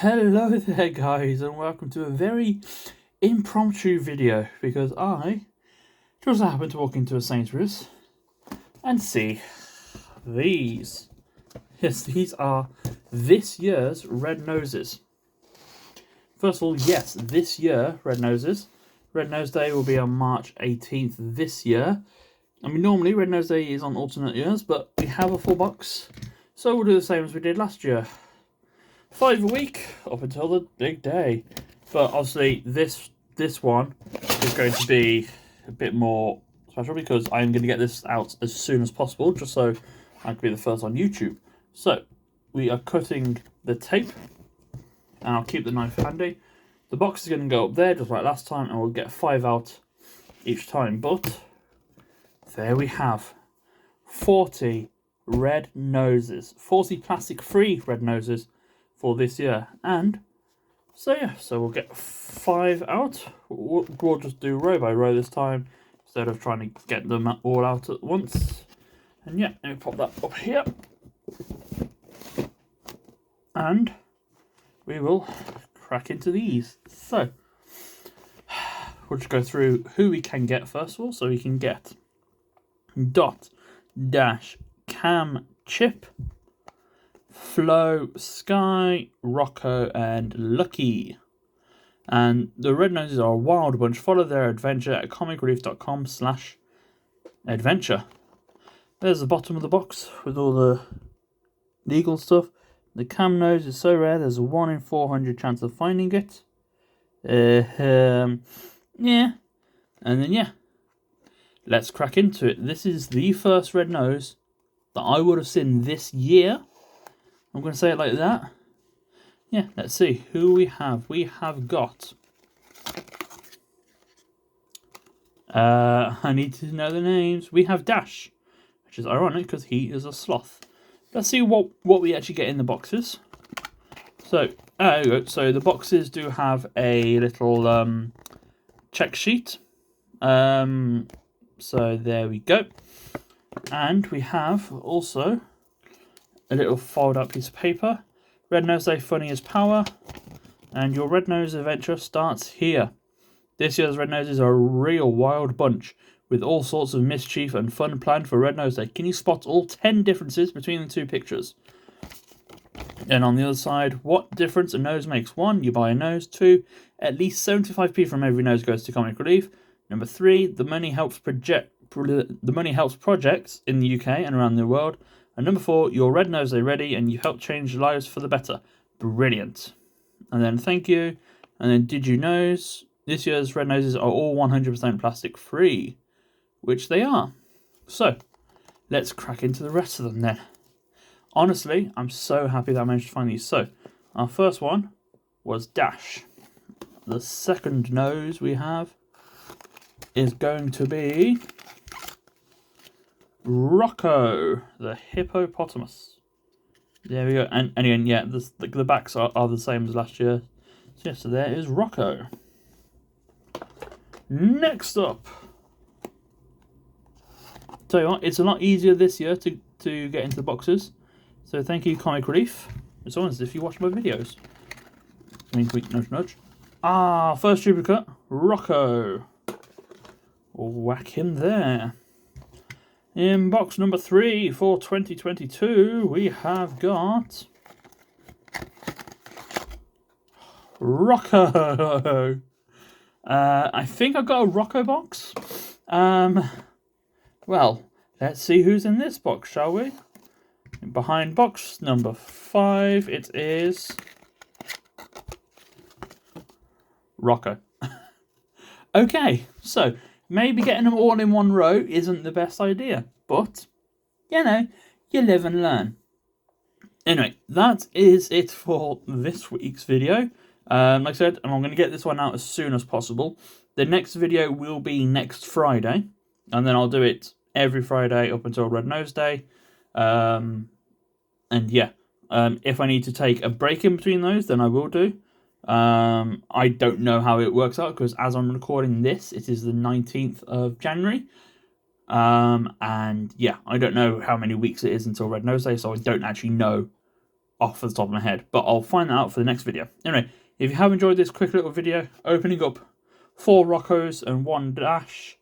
Hello there guys, and welcome to a very impromptu video because I just happened to walk into a Sainsbury's and see these. Yes, these are this year's red noses. First of all, yes, this year red noses. Red Nose Day will be on March 18th this year. I mean, normally Red Nose Day is on alternate years, but we have a full box, so we'll do the same as we did last year. 5 a week up until the big day. But obviously this one is going to be a bit more special because I'm going to get this out as soon as possible, just so I can be the first on YouTube. So we are cutting the tape, and I'll keep the knife handy. The box is going to go up there just like last time, and we'll get 5 out each time. But there we have 40 red noses, 40 plastic free red noses for this year. And so yeah, so we'll get 5 out. We'll just do row by row this time instead of trying to get them all out at once. And yeah, let me pop that up here, and we will crack into these. So we'll just go through who we can get first of all. So we can get Dot, Dash, Cam, Chip, Flo, Sky, Rocco, and Lucky. And the red noses are a wild bunch. Follow their adventure at comicrelief.com/adventure. There's the bottom of the box with all the legal stuff. The cam nose is so rare, there's a 1 in 400 chance of finding it. Yeah. And then, yeah. Let's crack into it. This is the first red nose that I would have seen this year. I'm going to say it like that. Yeah, let's see who we have. We have got... I need to know the names. We have Dash, which is ironic because he is a sloth. Let's see what we actually get in the boxes. So, there we go. So the boxes do have a little check sheet. So there we go. And we have also a little fold out piece of paper. Red Nose Day funny as power. And your red nose adventure starts here. This year's red noses are a real wild bunch, with all sorts of mischief and fun planned for Red Nose Day. Can you spot all 10 differences between the two pictures? And on the other side, what difference a nose makes? 1, you buy a nose. 2, at least 75p from every nose goes to Comic Relief. Number 3, the money helps projects in the UK and around the world. And number 4, your Red Nose Day ready and you help change lives for the better. Brilliant. And then thank you. And then did you know this year's red noses are all 100% plastic free? Which they are. So, let's crack into the rest of them then. Honestly, I'm so happy that I managed to find these. So, our first one was Dash. The second nose we have is going to be Rocco, the hippopotamus. There we go. And again, yeah, the backs are the same as last year. So, yeah, so there is Rocco. Next up, tell you what, it's a lot easier this year to get into the boxes. So thank you, Comic Relief. It's almost as if you watch my videos. Wink, wink, nudge, nudge. First duplicate, Rocco. Whack him there. In box number 3 for 2022, we have got Rocco. I think I got a Rocco box. Well, let's see who's in this box, shall we? Behind box number 5, it is Rocco. Okay, so maybe getting them all in one row isn't the best idea, but you know, you live and learn. Anyway, that is it for this week's video. Like I said, I'm going to get this one out as soon as possible. The next video will be next Friday, and then I'll do it every Friday up until Red Nose Day. And yeah, if I need to take a break in between those, then I will do. I don't know how it works out, because as I'm recording this, it is the 19th of January. And yeah, I don't know how many weeks it is until Red Nose Day, so I don't actually know off the top of my head, but I'll find that out for the next video. Anyway, if you have enjoyed this quick little video opening up 4 Roccos and 1 Dash,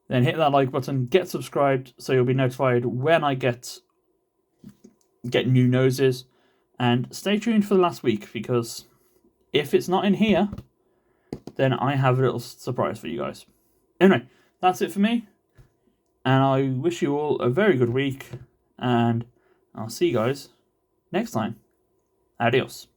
then hit that like button, get subscribed so you'll be notified when I get new noses, and stay tuned for the last week, because if it's not in here, then I have a little surprise for you guys. Anyway, that's it for me, and I wish you all a very good week, and I'll see you guys next time. Adios.